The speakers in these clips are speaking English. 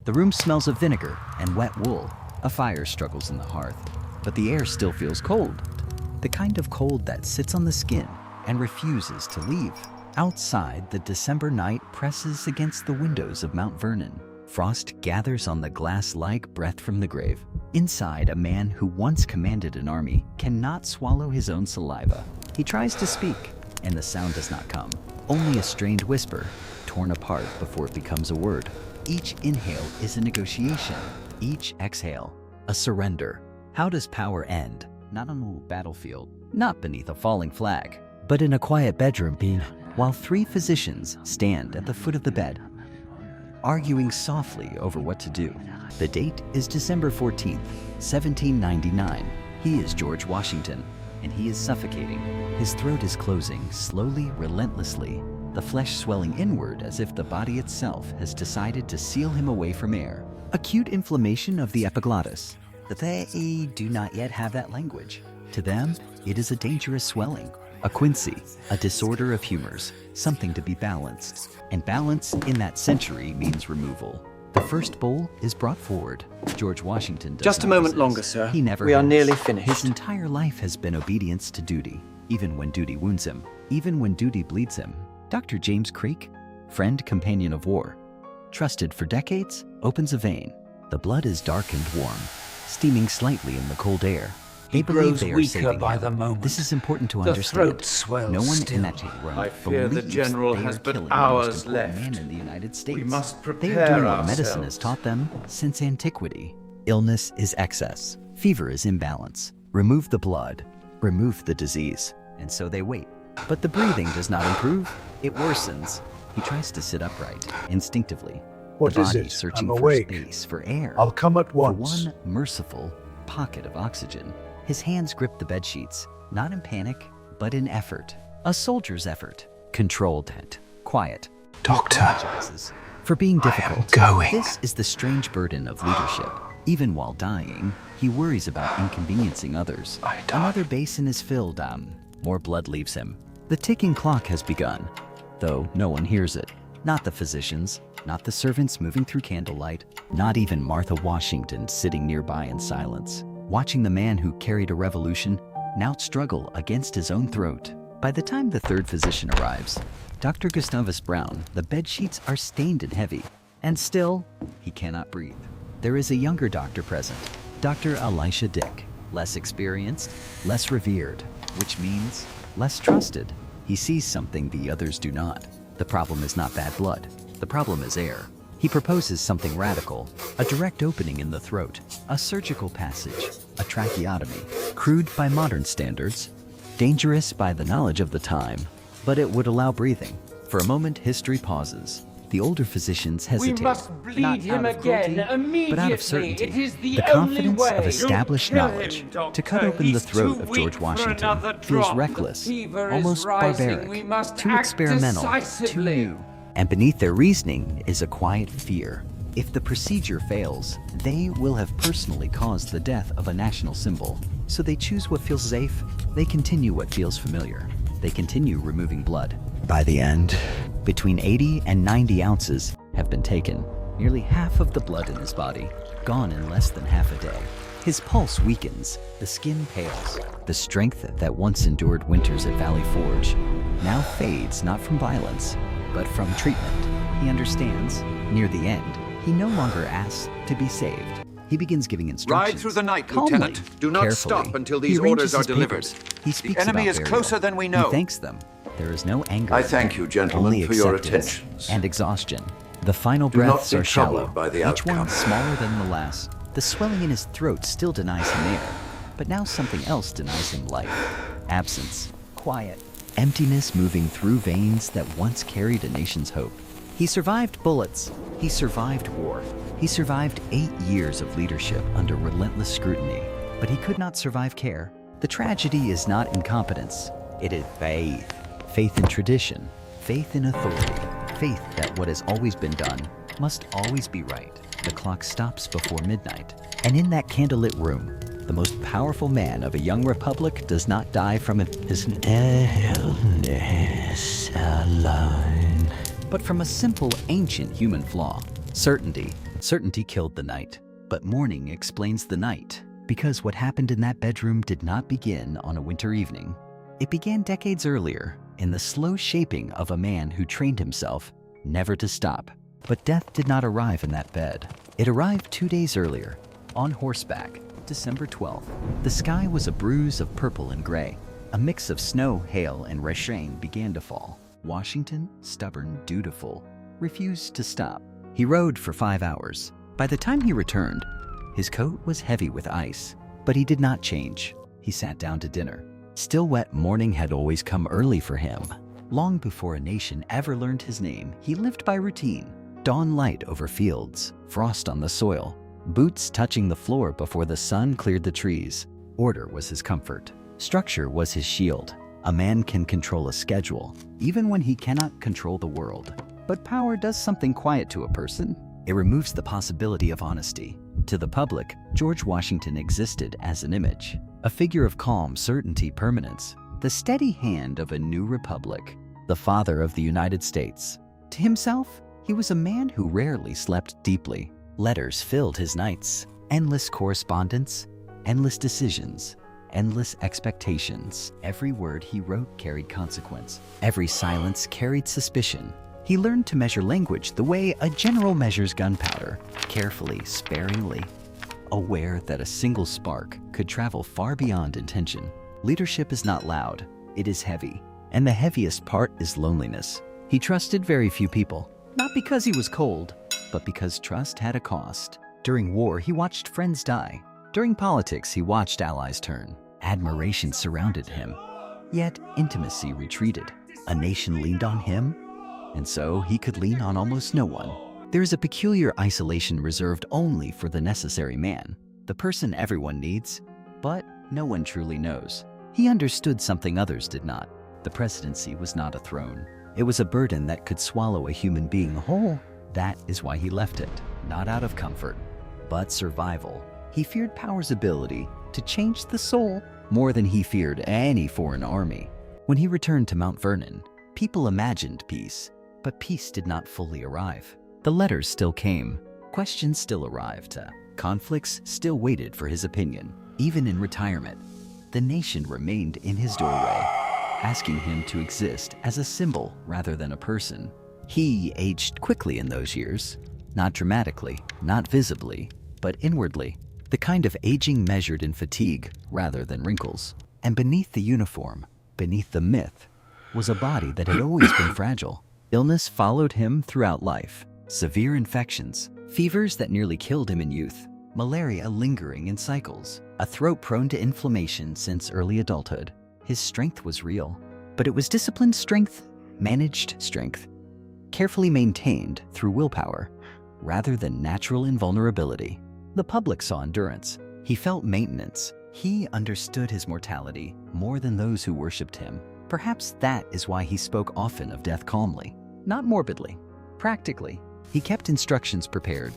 The room smells of vinegar and wet wool. A fire struggles in the hearth, but the air still feels cold. The kind of cold that sits on the skin and refuses to leave. Outside, the December night presses against the windows of Mount Vernon. Frost gathers on the glass like breath from the grave. Inside, a man who once commanded an army cannot swallow his own saliva. He tries to speak, and the sound does not come. Only a strained whisper, torn apart before it becomes a word. Each inhale is a negotiation. Each exhale, a surrender. How does power end? Not on a battlefield, not beneath a falling flag, but in a quiet bedroom, while three physicians stand at the foot of the bed, arguing softly over what to do. The date is December 14th, 1799. He is George Washington, and he is suffocating. His throat is closing, slowly, relentlessly, the flesh swelling inward as if the body itself has decided to seal him away from air. Acute inflammation of the epiglottis. They do not yet have that language. To them, it is a dangerous swelling. A quinsy, a disorder of humors, something to be balanced. And balance in that century means removal. The first bowl is brought forward. George Washington does Just a not moment resist. longer, sir. He never We are has. nearly finished. His entire life has been obedience to duty, even when duty wounds him, even when duty bleeds him. Dr. James Creek, friend, companion of war, trusted for decades, opens a vein. The blood is dark and warm, steaming slightly in the cold air. They believe grows they are weaker saving by him. the moment. This is important to The understand. throat swells No one still. in that room I fear the believes general they has are but killing the hours most important left. man in the United States. We must They are prepare doing what medicine has ourselves. taught them since antiquity. Illness is excess. Fever is imbalance. Remove the blood. Remove the disease. And so they wait. But the breathing does not improve. It worsens. He tries to sit upright, instinctively. What the is body it? searching I'm for awake. space, for air. I'll come at For once. one merciful pocket of oxygen. His hands grip the bed sheets, not in panic, but in effort. A soldier's effort. Controlled and quiet. Doctor, Apologizes for being difficult. going. This is the strange burden of leadership. Even while dying, he worries about inconveniencing others. Another basin is filled. More blood leaves him. The ticking clock has begun, though no one hears it. Not the physicians, not the servants moving through candlelight, not even Martha Washington sitting nearby in silence, watching the man who carried a revolution now struggle against his own throat. By the time the third physician arrives, Dr. Gustavus Brown, the bed sheets are stained and heavy, and still, he cannot breathe. There is a younger doctor present, Dr. Elisha Dick, less experienced, less revered, which means less trusted. He sees something the others do not. The problem is not bad blood. The problem is air. He proposes something radical, a direct opening in the throat, a surgical passage, a tracheotomy, crude by modern standards, dangerous by the knowledge of the time, but it would allow breathing. For a moment, history pauses. The older physicians hesitate. We must bleed not him out of again cruelty, immediately. but out of certainty. It is the The only confidence way. of established Don't kill knowledge him, Doctor. to cut open the He's throat too of weak George for Washington another feels drop. reckless, The fever is almost rising. barbaric, We must too act experimental, too decisively. new. And beneath their reasoning is a quiet fear. If the procedure fails, they will have personally caused the death of a national symbol. So they choose what feels safe. They continue what feels familiar. They continue removing blood. By the end, between 80 and 90 ounces have been taken. Nearly half of the blood in his body, gone in less than half a day. His pulse weakens, the skin pales. The strength that once endured winters at Valley Forge now fades not from violence, but from treatment. He understands. Near the end, he no longer asks to be saved. He begins giving instructions. Ride through the night, calmly, Lieutenant. Do not carefully. stop until He these arranges orders are his delivered. papers. He speaks enemy about is burial. closer than we know. He thanks them. There is no anger. I in thank them, you, gentlemen, only for your acceptance attentions. and exhaustion. The final Do not breaths be are troubled shallow, by the each one outcome. smaller than the last. The swelling in his throat still denies him air, but now something else denies him life. Absence, quiet, emptiness moving through veins that once carried a nation's hope. He survived bullets. He survived war. He survived 8 years of leadership under relentless scrutiny, but he could not survive care. The tragedy is not incompetence. It is faith. Faith in tradition. Faith in authority. Faith that what has always been done must always be right. The clock stops before midnight, and in that candlelit room, the most powerful man of a young republic does not die from his illness alone, but from a simple ancient human flaw, certainty. Certainty killed the night, but morning explains the night, because what happened in that bedroom did not begin on a winter evening. It began decades earlier, in the slow shaping of a man who trained himself never to stop. But death did not arrive in that bed. It arrived 2 days earlier, on horseback, December 12th. The sky was a bruise of purple and gray. A mix of snow, hail, and rain began to fall. Washington, stubborn, dutiful, refused to stop. He rode for 5 hours. By the time he returned, his coat was heavy with ice, but he did not change. He sat down to dinner. Still wet morning had always come early for him. Long before a nation ever learned his name, he lived by routine. Dawn light over fields, frost on the soil, boots touching the floor before the sun cleared the trees. Order was his comfort. Structure was his shield. A man can control a schedule, even when he cannot control the world. But power does something quiet to a person. It removes the possibility of honesty. To the public, George Washington existed as an image, a figure of calm certainty, permanence, the steady hand of a new republic, the father of the United States. To himself, he was a man who rarely slept deeply. Letters filled his nights, endless correspondence, endless decisions, endless expectations. Every word he wrote carried consequence. Every silence carried suspicion. He learned to measure language the way a general measures gunpowder, carefully, sparingly, aware that a single spark could travel far beyond intention. Leadership is not loud, it is heavy, and the heaviest part is loneliness. He trusted very few people, not because he was cold, but because trust had a cost. During war, he watched friends die. During politics, he watched allies turn. Admiration surrounded him, yet intimacy retreated. A nation leaned on him, and so he could lean on almost no one. There is a peculiar isolation reserved only for the necessary man, the person everyone needs, but no one truly knows. He understood something others did not. The presidency was not a throne. It was a burden that could swallow a human being whole. That is why he left it, not out of comfort, but survival. He feared power's ability to change the soul more than he feared any foreign army. When he returned to Mount Vernon, people imagined peace, but peace did not fully arrive. The letters still came, questions still arrived, conflicts still waited for his opinion. Even in retirement, the nation remained in his doorway, asking him to exist as a symbol rather than a person. He aged quickly in those years, not dramatically, not visibly, but inwardly, the kind of aging measured in fatigue rather than wrinkles. And beneath the uniform, beneath the myth, was a body that had always been fragile. Illness followed him throughout life. Severe infections, fevers that nearly killed him in youth, malaria lingering in cycles, a throat prone to inflammation since early adulthood. His strength was real, but it was disciplined strength, managed strength, carefully maintained through willpower, rather than natural invulnerability. The public saw endurance. He felt maintenance. He understood his mortality more than those who worshipped him. Perhaps that is why he spoke often of death calmly, not morbidly, practically. He kept instructions prepared,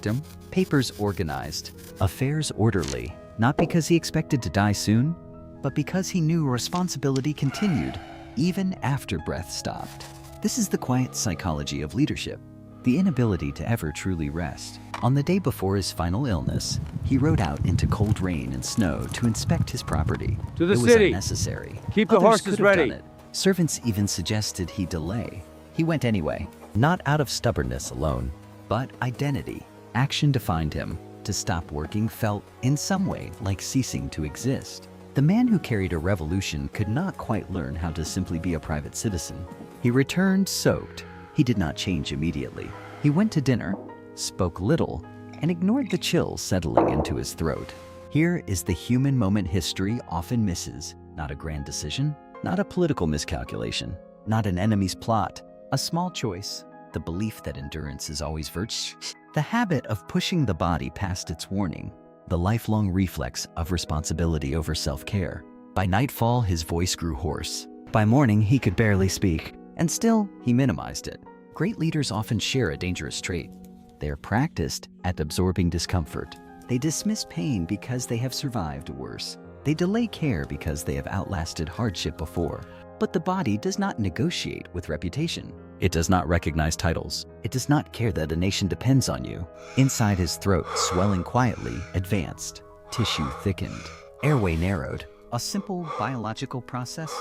papers organized, affairs orderly, not because he expected to die soon, but because he knew responsibility continued even after breath stopped. This is the quiet psychology of leadership, the inability to ever truly rest. On the day before his final illness, he rode out into cold rain and snow to inspect his property. To the it city. was unnecessary. Keep the Others horses could have ready. done it. Servants even suggested he delay. He went anyway, not out of stubbornness alone, but identity. Action defined him. To stop working felt, in some way, like ceasing to exist. The man who carried a revolution could not quite learn how to simply be a private citizen. He returned soaked. He did not change immediately. He went to dinner, spoke little, and ignored the chill settling into his throat. Here is the human moment history often misses. Not a grand decision, not a political miscalculation, not an enemy's plot, a small choice, the belief that endurance is always virtue, the habit of pushing the body past its warning, the lifelong reflex of responsibility over self-care. By nightfall, his voice grew hoarse. By morning, he could barely speak, and still, he minimized it. Great leaders often share a dangerous trait. They are practiced at absorbing discomfort. They dismiss pain because they have survived worse. They delay care because they have outlasted hardship before. But the body does not negotiate with reputation. It does not recognize titles. It does not care that a nation depends on you. Inside his throat, swelling quietly, advanced. Tissue thickened. Airway narrowed. A simple biological process.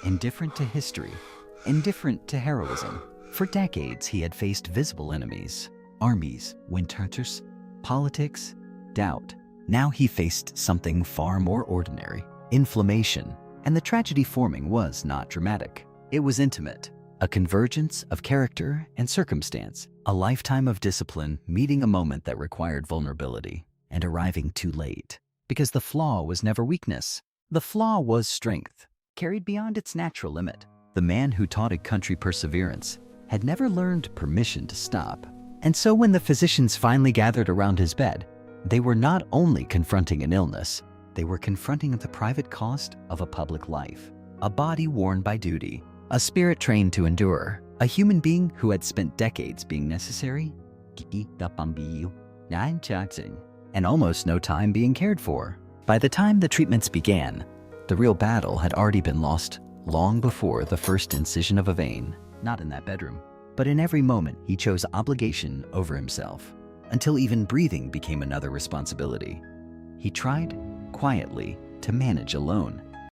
Indifferent to history. Indifferent to heroism. For decades, he had faced visible enemies. Armies, wind hunters, politics, doubt. Now he faced something far more ordinary. Inflammation. And the tragedy forming was not dramatic. It was intimate. A convergence of character and circumstance. A lifetime of discipline meeting a moment that required vulnerability and arriving too late. Because the flaw was never weakness. The flaw was strength, carried beyond its natural limit. The man who taught a country perseverance had never learned permission to stop. And so when the physicians finally gathered around his bed, they were not only confronting an illness, they were confronting the private cost of a public life. A body worn by duty. A spirit trained to endure, a human being who had spent decades being necessary, and almost no time being cared for. By the time the treatments began, the real battle had already been lost long before the first incision of a vein. Not in that bedroom, but in every moment he chose obligation over himself, until even breathing became another responsibility. He tried, quietly, to manage alone.